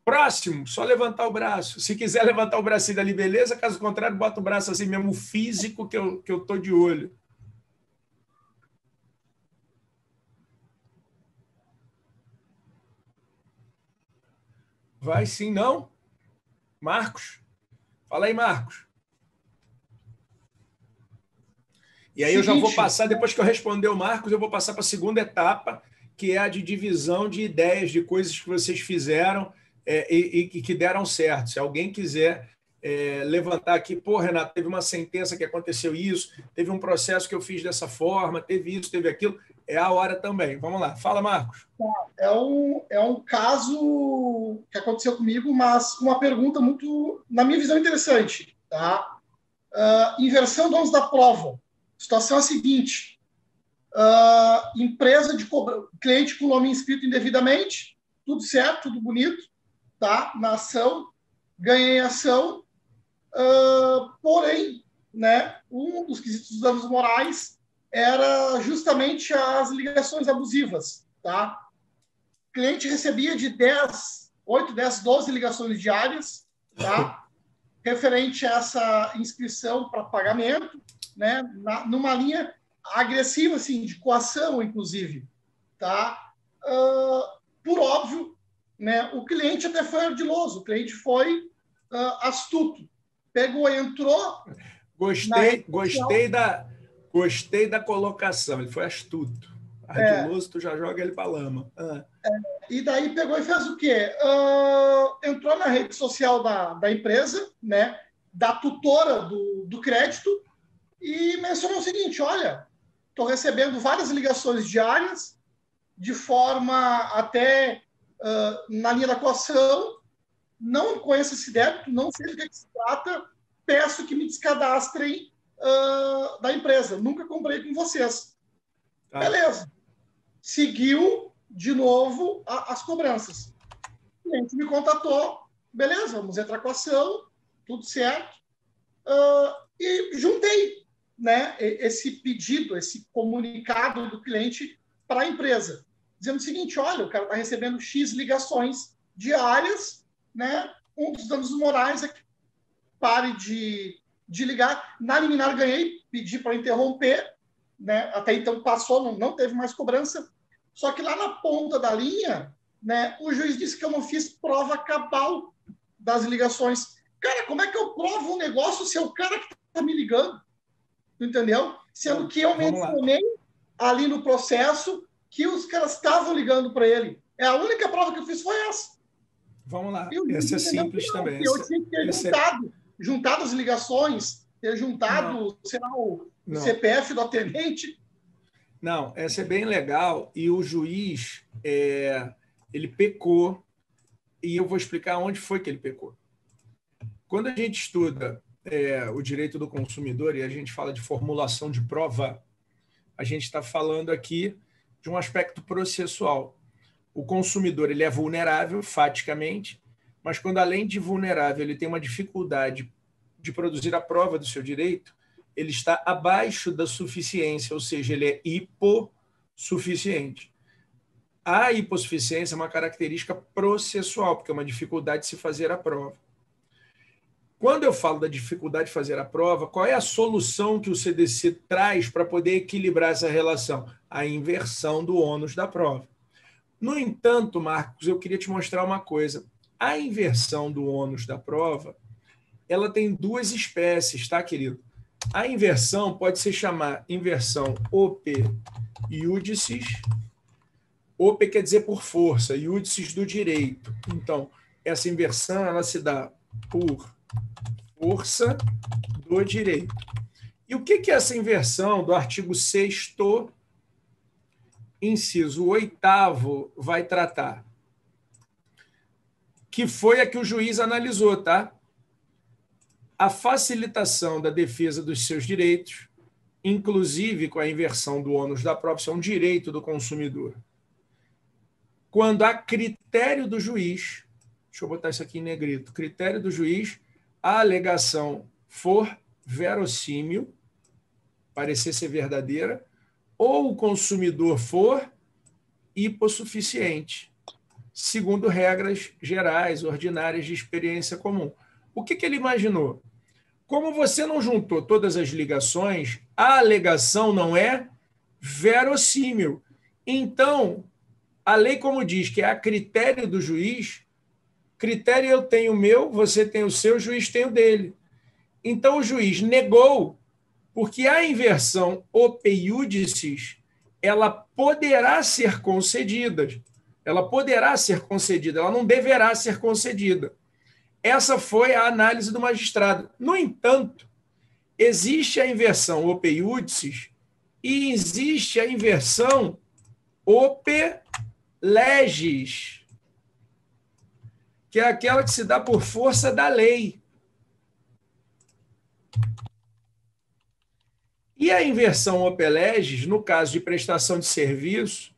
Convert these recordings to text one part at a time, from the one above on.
Próximo, só levantar o braço. Se quiser levantar o bracinho dali, beleza. Caso contrário, bota o braço assim mesmo, físico, que eu estou de olho. Vai sim, não? Marcos? Fala aí, Marcos. E aí eu já vou passar, depois que eu responder o Marcos, eu vou passar para a segunda etapa, que é a de divisão de ideias, de coisas que vocês fizeram e que deram certo. Se alguém quiser levantar aqui, pô, Renato, teve uma sentença que aconteceu isso, teve um processo que eu fiz dessa forma, teve isso, teve aquilo, é a hora também. Vamos lá. Fala, Marcos. É um caso que aconteceu comigo, mas uma pergunta muito, na minha visão, interessante. Tá? Inversão do ônus da prova. A situação é a seguinte: empresa de cliente com nome inscrito indevidamente, tudo certo, tudo bonito, tá? Na ação, ganhei ação, porém, né, um dos quesitos dos danos morais era justamente as ligações abusivas, tá? O cliente recebia de 8, 10, 12 ligações diárias, tá? Referente a essa inscrição para pagamento, né? Numa linha agressiva, assim, de coação, inclusive, tá? Por óbvio, né? O cliente até foi ardiloso, o cliente foi astuto, pegou, entrou. Gostei da colocação. Ele foi astuto. Ardiloso, tu já joga ele para lama. E daí pegou e fez o quê? Entrou na rede social da empresa, né? Da tutora do crédito, e mencionou o seguinte: olha, estou recebendo várias ligações diárias, de forma até na linha da coação, não conheço esse débito, não sei do que se trata, peço que me descadastrem da empresa, nunca comprei com vocês. Tá. Beleza. Seguiu de novo as cobranças. O cliente me contatou, beleza, vamos entrar com a ação, tudo certo. E juntei, né, esse pedido, esse comunicado do cliente para a empresa, dizendo o seguinte: olha, o cara está recebendo X ligações diárias, né? Um dos danos morais é que pare de ligar. Na liminar ganhei, pedi para interromper, né? Até então passou, não teve mais cobrança. Só que lá na ponta da linha, né, o juiz disse que eu não fiz prova cabal das ligações. Cara, como é que eu provo um negócio se é o cara que está me ligando? Entendeu? Sendo que eu mencionei ali no processo que os caras estavam ligando para ele. A única prova que eu fiz foi essa. Vamos lá. Essa é simples também. Eu tinha que ter juntado as ligações, ter juntado, sei lá, o CPF do atendente. Não, essa é bem legal. E o juiz, ele pecou, e eu vou explicar onde foi que ele pecou. Quando a gente estuda o direito do consumidor e a gente fala de formulação de prova, a gente está falando aqui de um aspecto processual. O consumidor ele é vulnerável, faticamente, mas quando, além de vulnerável, ele tem uma dificuldade de produzir a prova do seu direito, ele está abaixo da suficiência, ou seja, ele é hipossuficiente. A hipossuficiência é uma característica processual, porque é uma dificuldade de se fazer a prova. Quando eu falo da dificuldade de fazer a prova, qual é a solução que o CDC traz para poder equilibrar essa relação? A inversão do ônus da prova. No entanto, Marcos, eu queria te mostrar uma coisa. A inversão do ônus da prova, ela tem duas espécies, tá, querido? A inversão pode se chamar inversão op iudicis. Op quer dizer por força, iudicis do direito. Então, essa inversão ela se dá por força do direito. E o que é essa inversão do artigo 6º, inciso 8º, vai tratar? Que foi a que o juiz analisou, tá? A facilitação da defesa dos seus direitos, inclusive com a inversão do ônus da prova, isso é um direito do consumidor. Quando a critério do juiz, deixa eu botar isso aqui em negrito, critério do juiz, a alegação for verossímil, parecer ser verdadeira, ou o consumidor for hipossuficiente. segundo regras gerais, ordinárias de experiência comum. O que ele imaginou? Como você não juntou todas as ligações, a alegação não é verossímil. Então, a lei, como diz que é a critério do juiz, critério eu tenho o meu, você tem o seu, o juiz tem o dele. Então, o juiz negou, porque a inversão ope iudicis, ela poderá ser concedida. Ela poderá ser concedida, ela não deverá ser concedida. Essa foi a análise do magistrado. No entanto, existe a inversão ope iudicis e existe a inversão ope legis, que é aquela que se dá por força da lei. E a inversão ope legis, no caso de prestação de serviço,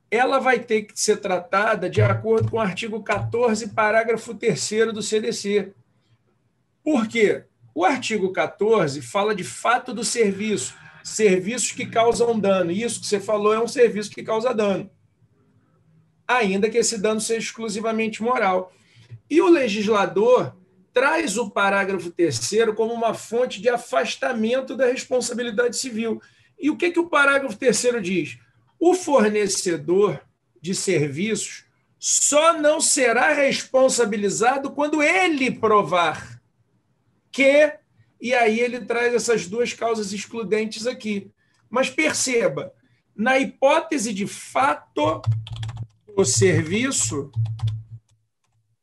ela vai ter que ser tratada de acordo com o artigo 14, parágrafo 3º do CDC. Por quê? O artigo 14 fala de fato do serviço, serviços que causam dano. E isso que você falou é um serviço que causa dano, ainda que esse dano seja exclusivamente moral. E o legislador traz o parágrafo 3º como uma fonte de afastamento da responsabilidade civil. E o que o parágrafo 3º diz? O fornecedor de serviços só não será responsabilizado quando ele provar que... E aí ele traz essas duas causas excludentes aqui. Mas perceba, na hipótese de fato, o serviço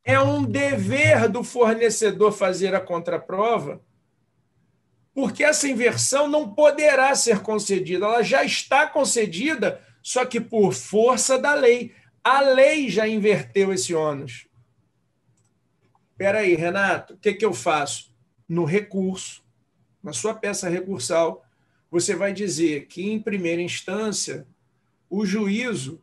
é um dever do fornecedor fazer a contraprova, porque essa inversão não poderá ser concedida. Ela já está concedida, só que por força da lei. A lei já inverteu esse ônus. Espera aí, Renato, o que eu faço? No recurso, na sua peça recursal, você vai dizer que, em primeira instância, o juízo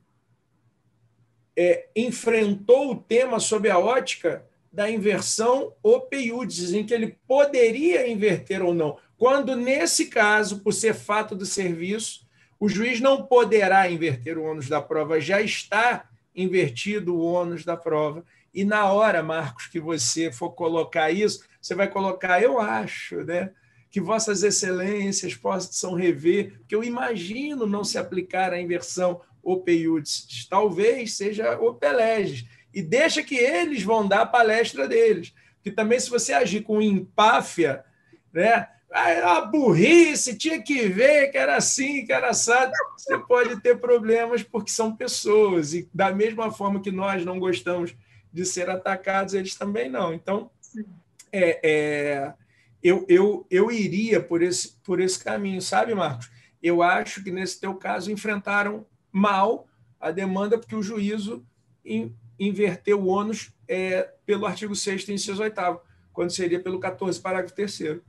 enfrentou o tema sob a ótica da inversão ope iudicis, em que ele poderia inverter ou não, quando, nesse caso, por ser fato do serviço, o juiz não poderá inverter o ônus da prova, já está invertido o ônus da prova. E na hora, Marcos, que você for colocar isso, você vai colocar, eu acho, né, que vossas excelências possam rever, porque eu imagino não se aplicar a inversão ope iudicis, talvez seja ope legis, e deixa que eles vão dar a palestra deles, porque também se você agir com empáfia, né, a burrice, tinha que ver que era assim, que era assado, você pode ter problemas porque são pessoas, e da mesma forma que nós não gostamos de ser atacados, eles também não. Então, eu iria por esse caminho, sabe, Marcos? Eu acho que, nesse teu caso, enfrentaram mal a demanda, porque o juízo inverteu o ônus pelo artigo 6º, inciso 8º, quando seria pelo 14, parágrafo 3º.